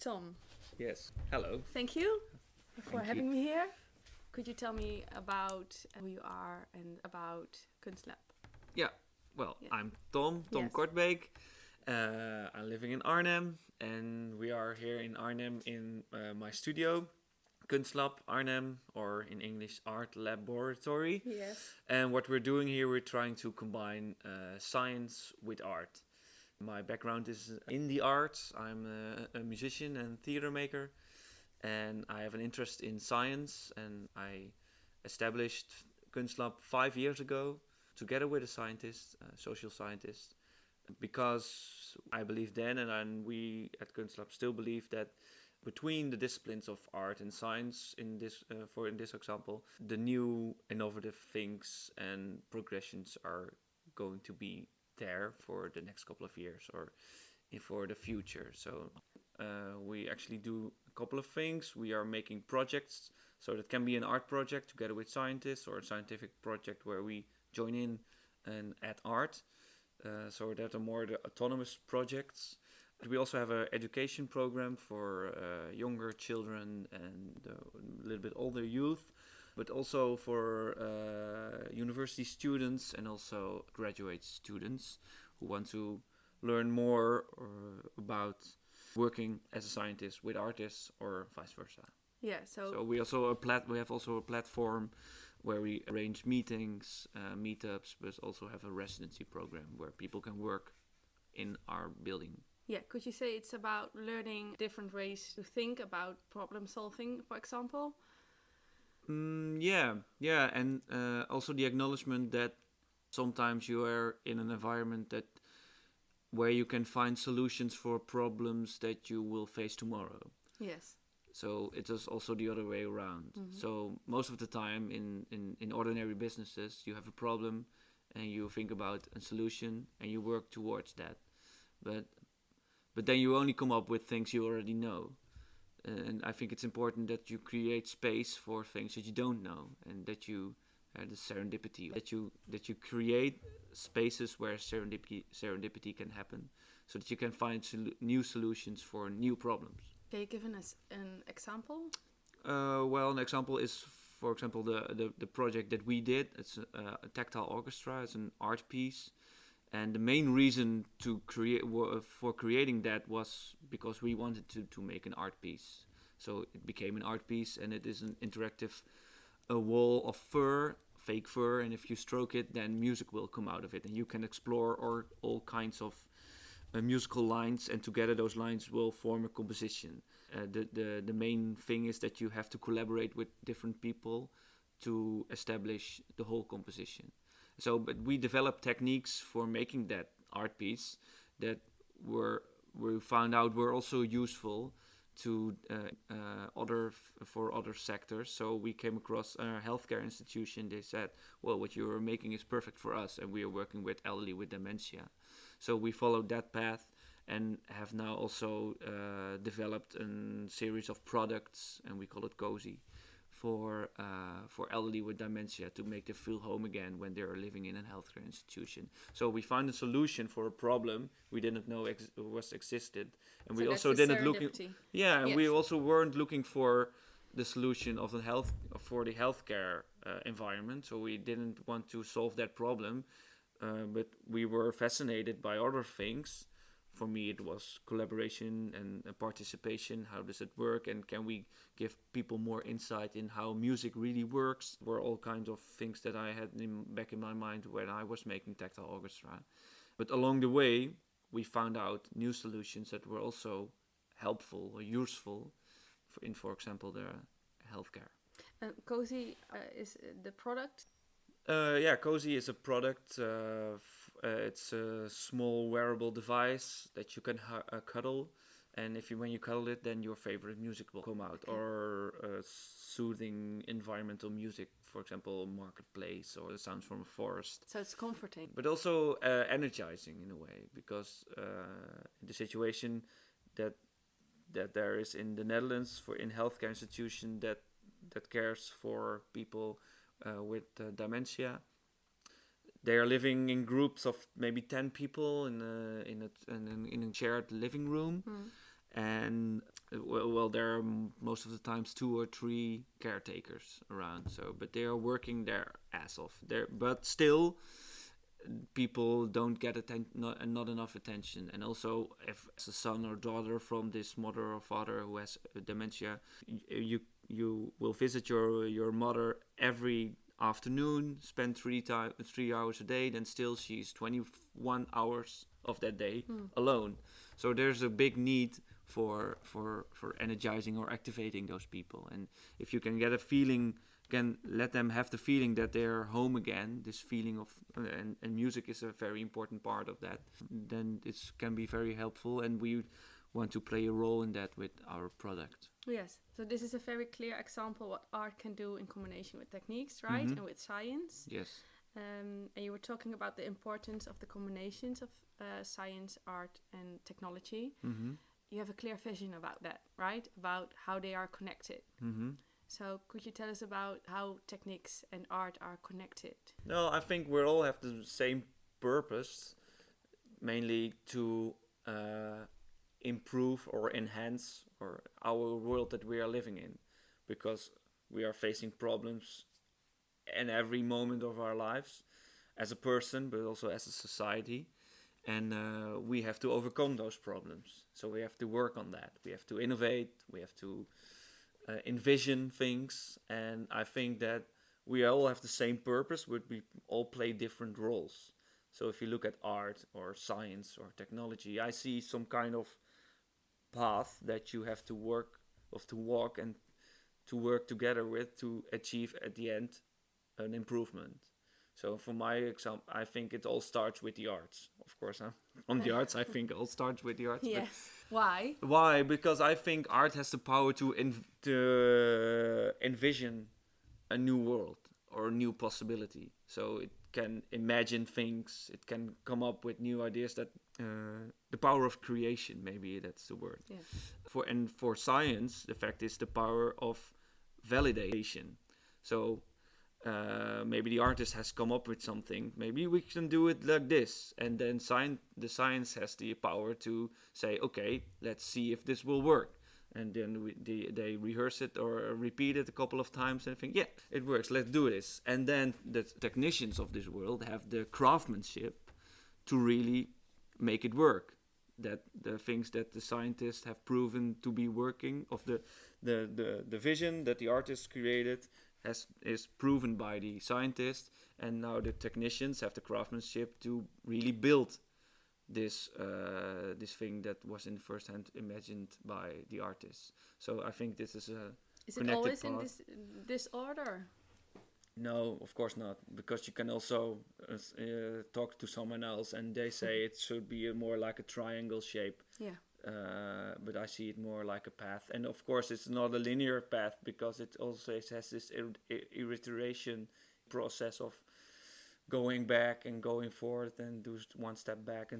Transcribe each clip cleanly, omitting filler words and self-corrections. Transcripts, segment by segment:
Tom. Yes. Hello. Thank you for Thank having me here. Could you tell me about who you are and about Kunstlab? Yeah. Well, Yeah. I'm Tom Yes. Kortbeek. I'm living in Arnhem, and we are here in Arnhem in my studio, Kunstlab Arnhem, or in English Art Laboratory. Yes. And what we're doing here, we're trying to combine science with art. My background is in the arts. I'm a musician and theater maker, and I have an interest in science, and I established Kunstlab 5 years ago together with a scientist, a social scientist, because I believe then, and we at Kunstlab still believe that between the disciplines of art and science, in this example, the new innovative things and progressions are going to be there for the next couple of years or for the future. So we actually do a couple of things. We are making projects, so that can be an art project together with scientists, or a scientific project where we join in and add art. So that are more the autonomous projects. We also have an education program for younger children and a little bit older youth, but also for university students and also graduate students who want to learn more about working as a scientist with artists or vice versa. Yeah. So we have also a platform where we arrange meetings, meetups, but also have a residency program where people can work in our building. Yeah. Could you say it's about learning different ways to think about problem solving, for example? Yeah, and also the acknowledgement that sometimes you are in an environment where you can find solutions for problems that you will face tomorrow. Yes. So it is also the other way around. Mm-hmm. So most of the time in ordinary businesses, you have a problem and you think about a solution and you work towards that. But then you only come up with things you already know. And I think it's important that you create space for things that you don't know, and that you the serendipity, that you create spaces where serendipity can happen, so that you can find new solutions for new problems. Can you give us an example? Well, an example is, for example, the project that we did. It's a tactile orchestra. It's an art piece, and the main reason for creating that was because we wanted to make an art piece. So it became an art piece, and it is an interactive wall of fur, fake fur, and if you stroke it, then music will come out of it, and you can explore all kinds of musical lines, and together those lines will form a composition. The main thing is that you have to collaborate with different people to establish the whole composition. So, but we developed techniques for making that art piece that we found out were also useful to other sectors. So we came across a healthcare institution. They said, well, what you are making is perfect for us, and we are working with elderly with dementia. So we followed that path and have now also developed a series of products, and we call it Cozy, for elderly with dementia, to make them feel home again when they are living in a healthcare institution. So we found a solution for a problem we didn't know existed, and so we that's also the didn't look. And Yes. we also weren't looking for the solution of the healthcare environment. So we didn't want to solve that problem, but we were fascinated by other things. For me, it was collaboration and participation. How does it work? And can we give people more insight in how music really works? Were all kinds of things that I had back in my mind when I was making tactile orchestra. But along the way, we found out new solutions that were also helpful or useful for example, the healthcare. Cozy is the product. Cozy is a product. It's a small wearable device that you can cuddle, and when you cuddle it, then your favorite music will come out, or soothing environmental music, for example, Marketplace or the sounds from a forest. So it's comforting, but also energizing in a way, because the situation that there is in the Netherlands in healthcare institution that cares for people with dementia. They are living in groups of maybe 10 people in a shared living room, And well, there are most of the times 2 or 3 caretakers around. So, but they are working their ass off there. But still, people don't get not enough attention. And also, if it's a son or daughter from this mother or father who has dementia, you will visit your mother every afternoon, spend 3 hours a day, then still she's 21 hours of that day alone. So there's a big need for energizing or activating those people. And if you can get a feeling, can let them have the feeling that they're home again, this feeling of and music is a very important part of that, then it can be very helpful, and we want to play a role in that with our product. Yes, so this is a very clear example what art can do in combination with techniques, right? And with science. Yes. And you were talking about the importance of the combinations of science, art and technology. You have a clear vision about that, right? About how they are connected. So could you tell us about how techniques and art are connected? No, I think we all have the same purpose, mainly to improve or enhance our world that we are living in, because we are facing problems in every moment of our lives as a person, but also as a society. And we have to overcome those problems. So we have to work on that. We have to innovate. We have to envision things. And I think that we all have the same purpose, but we all play different roles. So if you look at art or science or technology, I see some kind of path that you have to walk and to work together with to achieve at the end an improvement. So for my example, I think it all starts with the arts. Of course, I'm from the arts. I think it all starts with the arts. Yes. Why? Why? Because I think art has the power to envision a new world or a new possibility. So it can imagine things. It can come up with new ideas. That the power of creation, maybe that's the word. Yeah. For science, the fact is the power of validation. So maybe the artist has come up with something. Maybe we can do it like this, and then the science has the power to say, okay, let's see if this will work. And then they rehearse it or repeat it a couple of times and think, yeah, it works, let's do this. And then the technicians of this world have the craftsmanship to really make it work. That the things that the scientists have proven to be working, of the vision that the artist created, is proven by the scientists, and now the technicians have the craftsmanship to really build this thing that was in first hand imagined by the artists. So I think this is a Is it connected always path. in this order? No, of course not, because you can also talk to someone else and they say it should be more like a triangle shape. Yeah. But I see it more like a path. And of course it's not a linear path, because it also has this iteration process of going back and going forward and do one step back.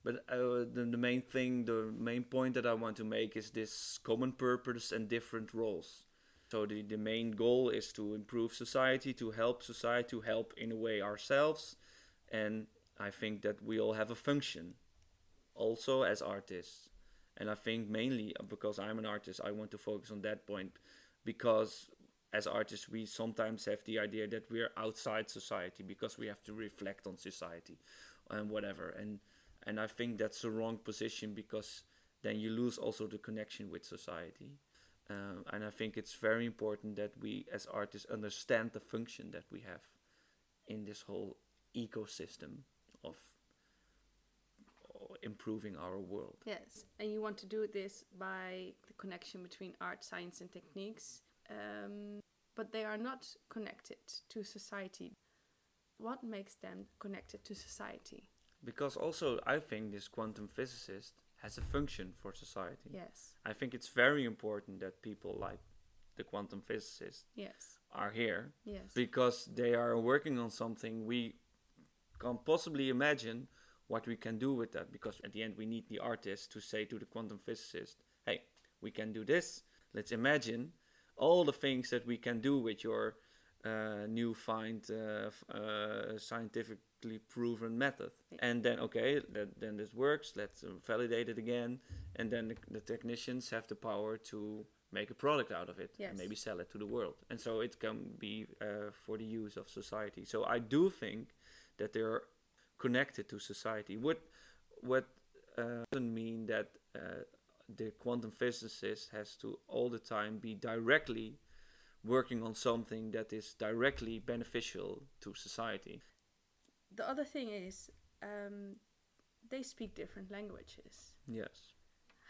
But the main point that I want to make is this common purpose and different roles. So the main goal is to improve society, to help in a way ourselves. And I think that we all have a function also as artists. And I think mainly because I'm an artist, I want to focus on that point, because as artists we sometimes have the idea that we're outside society because we have to reflect on society and whatever. And I think that's a wrong position, because then you lose also the connection with society. And I think it's very important that we as artists understand the function that we have in this whole ecosystem of improving our world. Yes, and you want to do this by the connection between art, science and techniques, but they are not connected to society. What makes them connected to society? Because also I think this quantum physicist has a function for society. Yes. I think it's very important that people like the quantum physicist Yes. are here. Yes. Because they are working on something we can't possibly imagine what we can do with that. Because at the end we need the artist to say to the quantum physicist, hey, we can do this. Let's imagine all the things that we can do with your new find scientific scientifically proven method. Yeah. And then, okay, then this works, let's validate it again. And then the technicians have the power to make a product out of it and maybe sell it to the world. And so it can be for the use of society. So I do think that they're connected to society. What doesn't mean that the quantum physicist has to all the time be directly working on something that is directly beneficial to society. The other thing is, they speak different languages. Yes.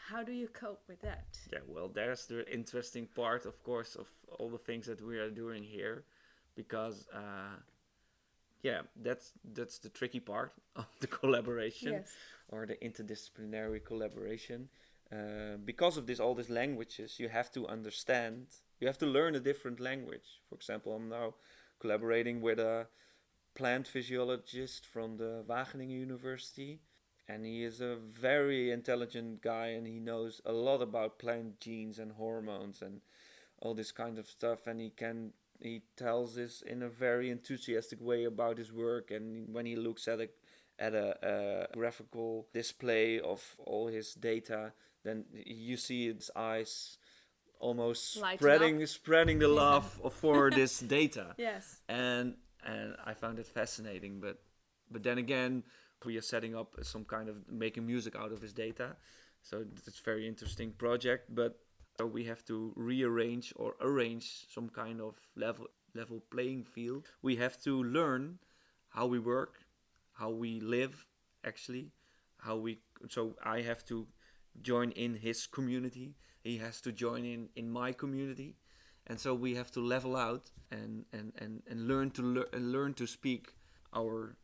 How do you cope with that? Yeah, well, there's the interesting part, of course, of all the things that we are doing here, because that's the tricky part of the collaboration or the interdisciplinary collaboration. Because of all these languages, you have to understand. You have to learn a different language. For example, I'm now collaborating with a plant physiologist from the Wageningen University. And he is a very intelligent guy, and he knows a lot about plant genes and hormones and all this kind of stuff. And he tells this in a very enthusiastic way about his work. And when he looks at a graphical display of all his data, then you see his eyes almost spreading the love for this data. Yes. And I found it fascinating, but then again, we are setting up some kind of making music out of his data, so it's a very interesting project. But we have to rearrange or arrange some kind of level playing field. We have to learn how we work, how we live, actually, so I have to join in his community, he has to join in my community, and so we have to level out and learn to speak our,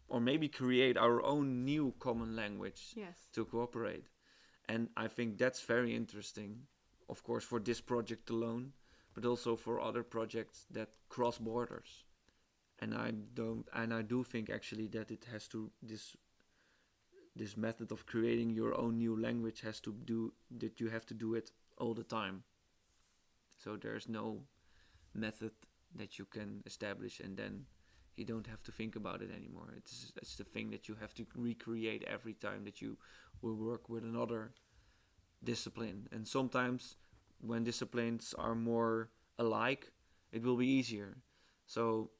or maybe create our own new common language to cooperate. And I think that's very interesting, of course, for this project alone, but also for other projects that cross borders. And I do think actually that it has to, this method of creating your own new language has to do that. You have to do it all the time. So there's no method that you can establish and then you don't have to think about it anymore. It's the thing that you have to recreate every time that you will work with another discipline. And sometimes when disciplines are more alike, it will be easier. So,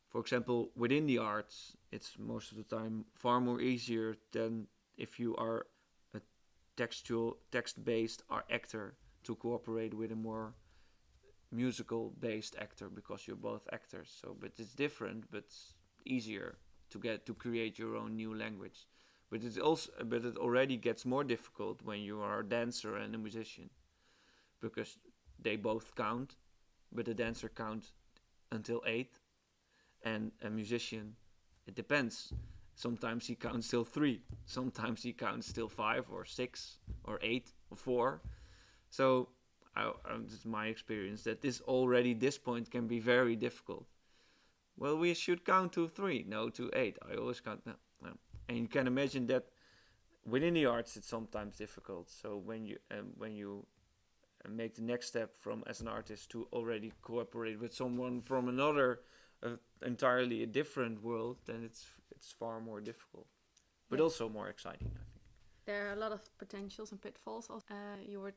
for example, within the arts, it's most of the time far more easier than if you are a text-based actor to cooperate with a more musical-based actor, because you're both actors. So, but it's different, but it's easier to create your own new language. But it already gets more difficult when you are a dancer and a musician, because they both count, but the dancer counts until 8, and a musician, it depends. Sometimes he counts till 3, sometimes he counts till 5 or 6 or 8 or 4. So this is my experience, that this point can be very difficult. Well, we should count to 3, no, to 8. I always count no. And you can imagine that within the arts it's sometimes difficult. So when you make the next step from as an artist to already cooperate with someone from another entirely a different world, then it's far more difficult, but also more exciting, I think. There are a lot of potentials and pitfalls. You were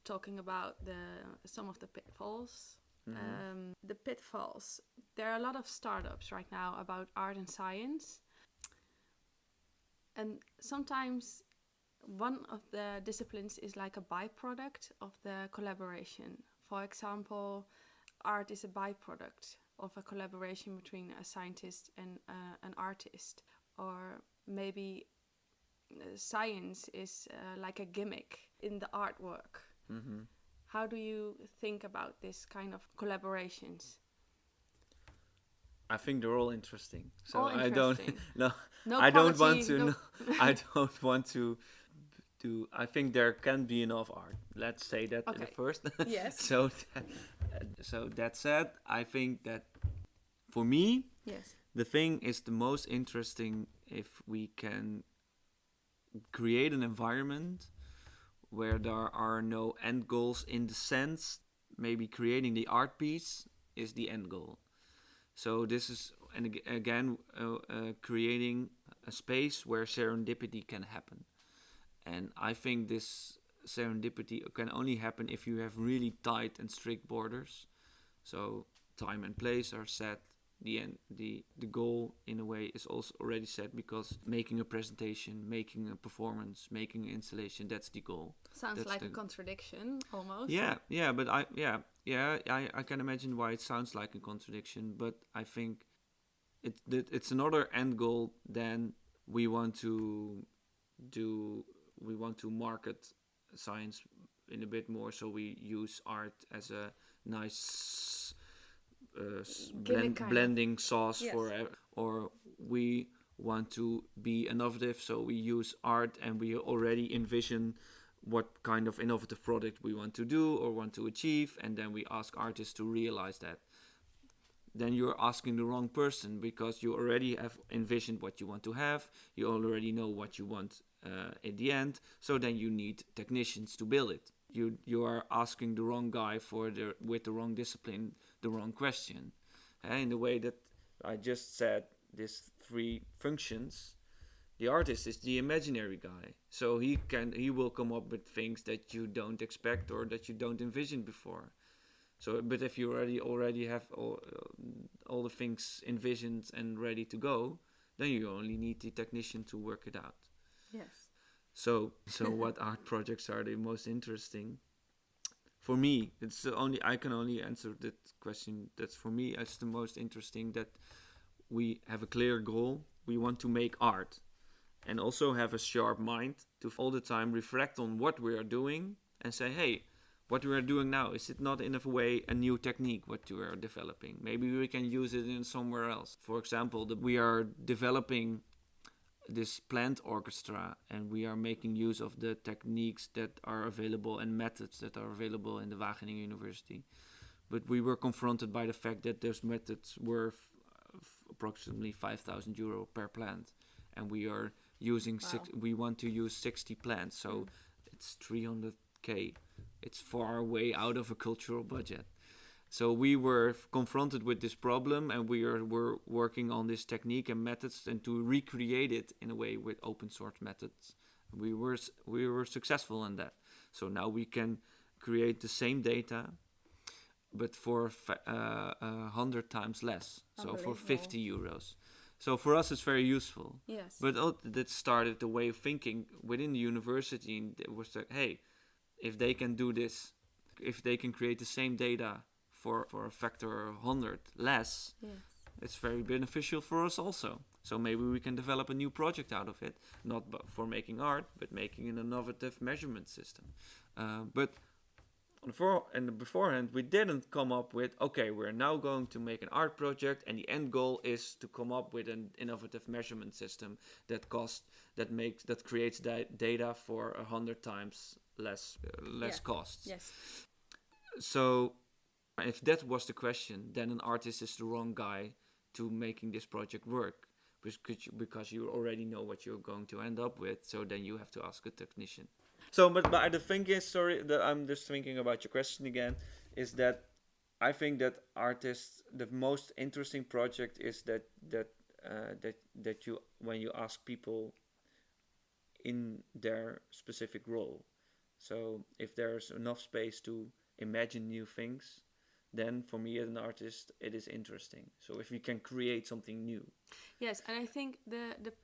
talking about some of the pitfalls. Mm-hmm. The pitfalls. There are a lot of startups right now about art and science, and sometimes one of the disciplines is like a byproduct of the collaboration. For example, art is a byproduct of a collaboration between a scientist and an artist, or maybe science is like a gimmick in the artwork. Mm-hmm. How do you think about this kind of collaborations? I think they're all interesting. So all interesting. I don't want to do. I think there can be enough art. Let's say that first. Yes. So that said, I think that for me, yes, the thing is the most interesting if we can create an environment where there are no end goals, in the sense maybe creating the art piece is the end goal. So this is, again, creating a space where serendipity can happen. And I think this serendipity can only happen if you have really tight and strict borders. So time and place are set. The goal in a way is also already set, because making a presentation, making a performance, making an installation, that's the goal. Sounds like a contradiction almost. But I can imagine why it sounds like a contradiction, but I think it's another end goal than we want to do. We want to market science in a bit more, so we use art as a nice blending sauce. Yes. Or we want to be innovative, so we use art and we already envision what kind of innovative product we want to do or want to achieve, and then we ask artists to realize that. Then you're asking the wrong person, because you already have envisioned what you want to have, you already know what you want at the end, so then you need technicians to build it. You are asking the wrong guy with the wrong discipline the wrong question. In the way that I just said, these three functions, the artist is the imaginary guy, so he will come up with things that you don't expect or that you don't envision before. So, but if you already have all the things envisioned and ready to go, then you only need the technician to work it out. Yes. So what art projects are the most interesting? For me, I can only answer that question. That's for me, it's the most interesting that we have a clear goal. We want to make art, and also have a sharp mind to all the time reflect on what we are doing and say, hey, what we are doing now, is it not in a way a new technique what we are developing? Maybe we can use it in somewhere else. For example, we are developing this plant orchestra, and we are making use of the techniques that are available and methods that are available in the Wageningen University. But we were confronted by the fact that those methods were approximately 5,000 euro per plant, and we are using we want to use 60 plants, so it's 300k. It's far way out of a cultural budget. So we were confronted with this problem, and we're working on this technique and methods, and to recreate it in a way with open source methods. We were successful in that. So now we can create the same data, but for 100 times less. So for 50 euros. So for us, it's very useful. Yes. But that started the way of thinking within the university. And it was like, hey, if they can do this, if they can create the same data for a factor 100 less, yes, it's very beneficial for us also. So maybe we can develop a new project out of it, not for making art, but making an innovative measurement system. But beforehand, we didn't come up with, okay, we're now going to make an art project, and the end goal is to come up with an innovative measurement system that creates data for 100 times less costs. Yes. So if that was the question, then an artist is the wrong guy to making this project work, because you already know what you're going to end up with. So then you have to ask a technician. So, but the thing is, sorry, that I'm just thinking about your question again, is that I think that artists, the most interesting project is that you, when you ask people in their specific role. So if there's enough space to imagine new things, then for me as an artist, it is interesting. So if you can create something new. Yes, and I think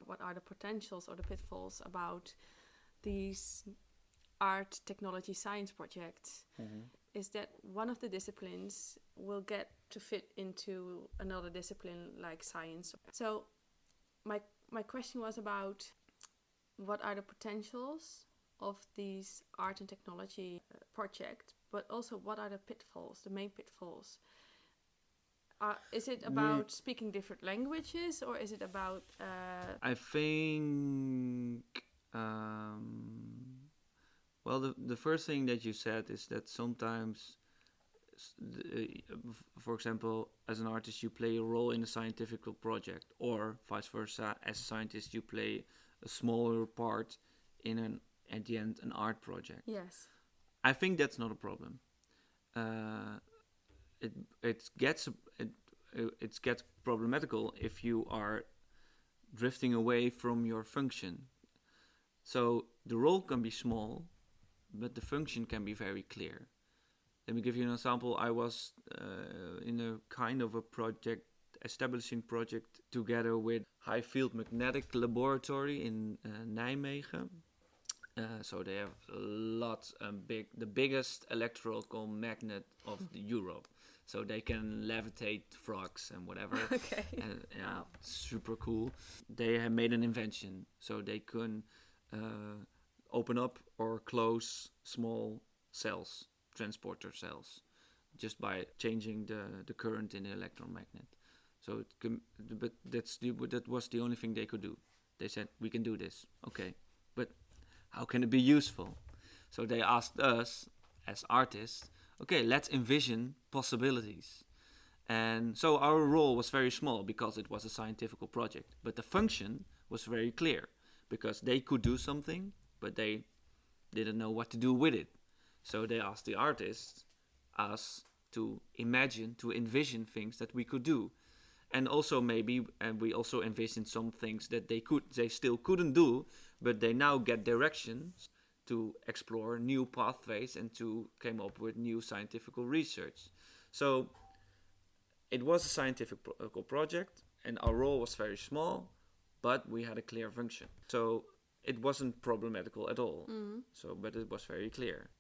what are the potentials or the pitfalls about these art, technology, science projects is that one of the disciplines will get to fit into another discipline like science. So my question was about what are the potentials of these art and technology projects, but also what are the pitfalls, the main pitfalls? Is it about speaking different languages, or is it about... I think... well, the first thing that you said is that sometimes, for example, as an artist, you play a role in a scientific project, or vice versa, as a scientist, you play a smaller part in at the end, an art project. Yes. I think that's not a problem. It gets it gets problematical if you are drifting away from your function. So the role can be small, but the function can be very clear. Let me give you an example. I was in a kind of a establishing project together with High Field Magnetic Laboratory in Nijmegen. So they have the biggest electrical magnet of Europe. So they can levitate frogs and whatever. Okay. And, wow. Super cool. They have made an invention, so they can open up or close small cells, transporter cells, just by changing the current in the electromagnet. So that was the only thing they could do. They said, we can do this. Okay, but how can it be useful? So they asked us as artists, okay, let's envision possibilities. And so our role was very small because it was a scientific project. But the function was very clear because they could do something, but they didn't know what to do with it. So they asked the artists, us, to imagine, to envision things that we could do. And also we also envisioned some things that they still couldn't do, but they now get directions to explore new pathways and to come up with new scientific research. So it was a scientific project, and our role was very small, but we had a clear function. So it wasn't problematical at all. Mm-hmm. But it was very clear.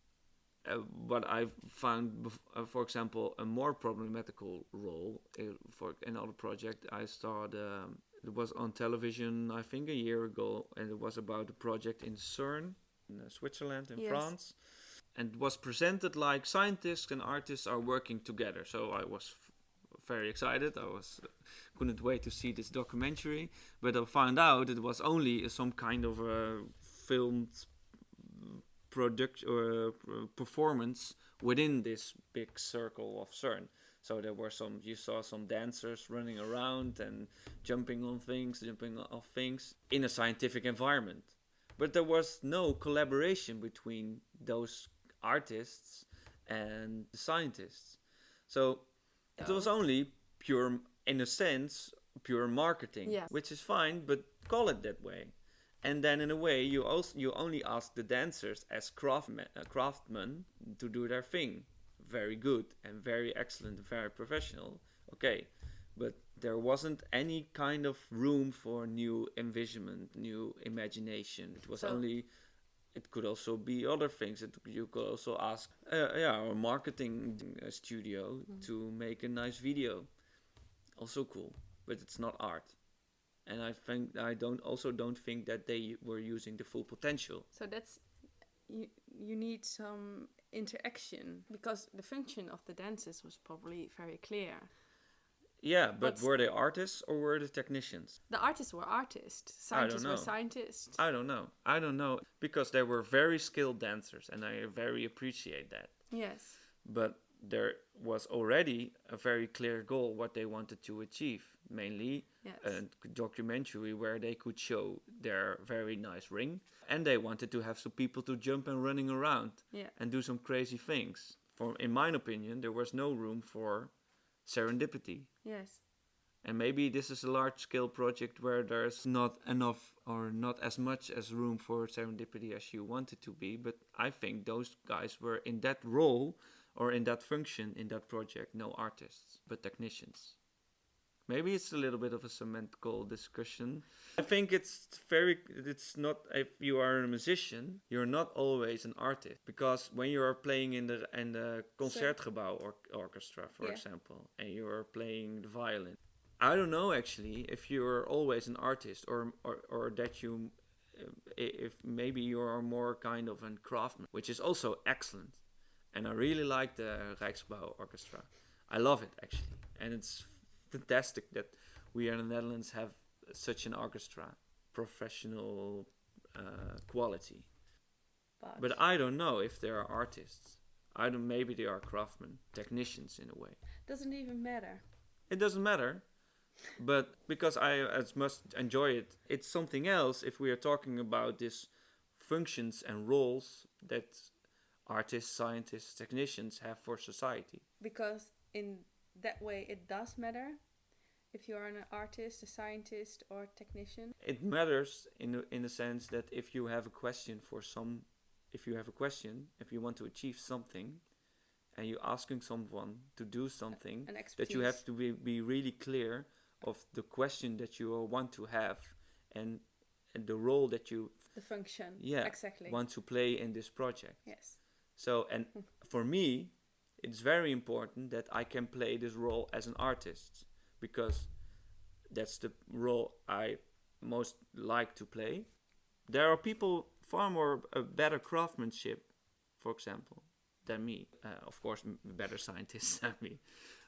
What I found, for example, a more problematical role for another project I started. It was on television, I think, a year ago, and it was about a project in CERN, in Switzerland, in France. And it was presented like scientists and artists are working together. So I was very excited. I couldn't wait to see this documentary. But I found out it was only some kind of a filmed product or performance within this big circle of CERN. So you saw some dancers running around and jumping off things in a scientific environment. But there was no collaboration between those artists and the scientists. So it was only pure marketing, which is fine, but call it that way. And then in a way, you only ask the dancers as craftsmen to do their thing. Very good and very excellent, very professional. Okay, but there wasn't any kind of room for new envisionment, new imagination. It was it could also be other things. You could also ask a marketing studio to make a nice video. Also cool, but it's not art. And I don't think that they were using the full potential. So that's you need some interaction, because the function of the dances was probably very clear. Yeah, but were they artists or were they technicians? The artists were artists. Scientists were scientists. I don't know. Because they were very skilled dancers, and I very appreciate that. Yes. But there was already a very clear goal what they wanted to achieve. Mainly a documentary where they could show their very nice ring. And they wanted to have some people to jump and running around and do some crazy things. In my opinion, there was no room for serendipity. Yes. And maybe this is a large-scale project where there's not enough or not as much as room for serendipity as you want it to be. But I think those guys were in that role or in that function in that project, no artists, but technicians. Maybe it's a little bit of a semantical discussion. I think it's not, if you are a musician, you're not always an artist. Because when you are playing in the Concertgebouw orchestra, for example, and you are playing the violin, I don't know actually if you're always an artist or that you, if maybe you are more kind of a craftsman, which is also excellent. And I really like the Rijksgebouw Orchestra. I love it actually. And it's fantastic that we in the Netherlands have such an orchestra, professional quality. But I don't know if they are artists. Maybe they are craftsmen, technicians in a way. Doesn't even matter. It doesn't matter, but because I must enjoy it, it's something else if we are talking about these functions and roles that artists, scientists, technicians have for society. Because in that way it does matter if you are an artist, a scientist, or technician? It matters in the sense that if you have a question if you want to achieve something, and you're asking someone to do something, that you have to be really clear of the question that you want to have, and the role that you the function exactly want to play in this project. Yes. So, and for me, it's very important that I can play this role as an artist, because that's the role I most like to play. There are people far more better craftsmanship, for example, than me. Of course, better scientists than me.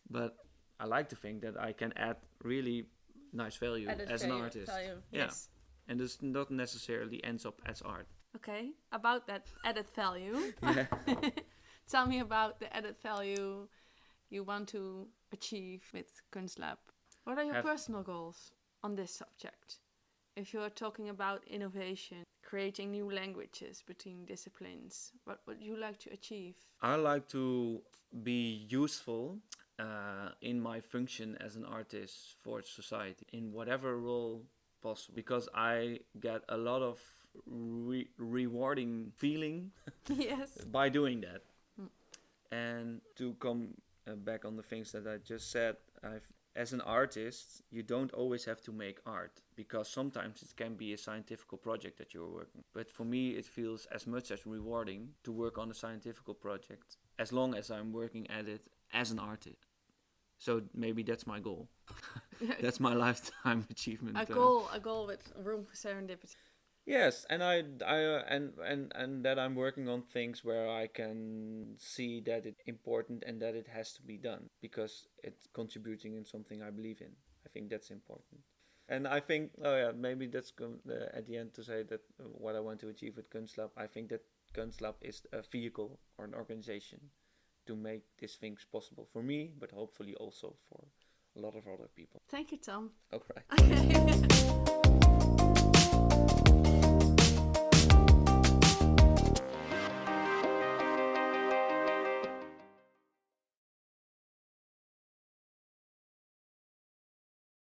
But I like to think that I can add really nice value as an artist. Yes. And this not necessarily ends up as art. Okay, about that added value. Tell me about the added value you want to achieve with Kunstlab. What are your personal goals on this subject? If you're talking about innovation, creating new languages between disciplines, what would you like to achieve? I like to be useful in my function as an artist for society, in whatever role possible, because I get a lot of rewarding feeling by doing that. And to come back on the things that I just said, as an artist, you don't always have to make art, because sometimes it can be a scientific project that you're working. But for me, it feels as much as rewarding to work on a scientific project, as long as I'm working at it as an artist. So maybe that's my goal. That's my lifetime achievement. A goal with room for serendipity. Yes, and and that I'm working on things where I can see that it's important and that it has to be done, because it's contributing in something I believe in. I think that's important. And I think, maybe that's at the end to say that what I want to achieve with Kunstlab, I think that Kunstlab is a vehicle or an organization to make these things possible for me, but hopefully also for a lot of other people. Thank you, Tom. All right. Okay.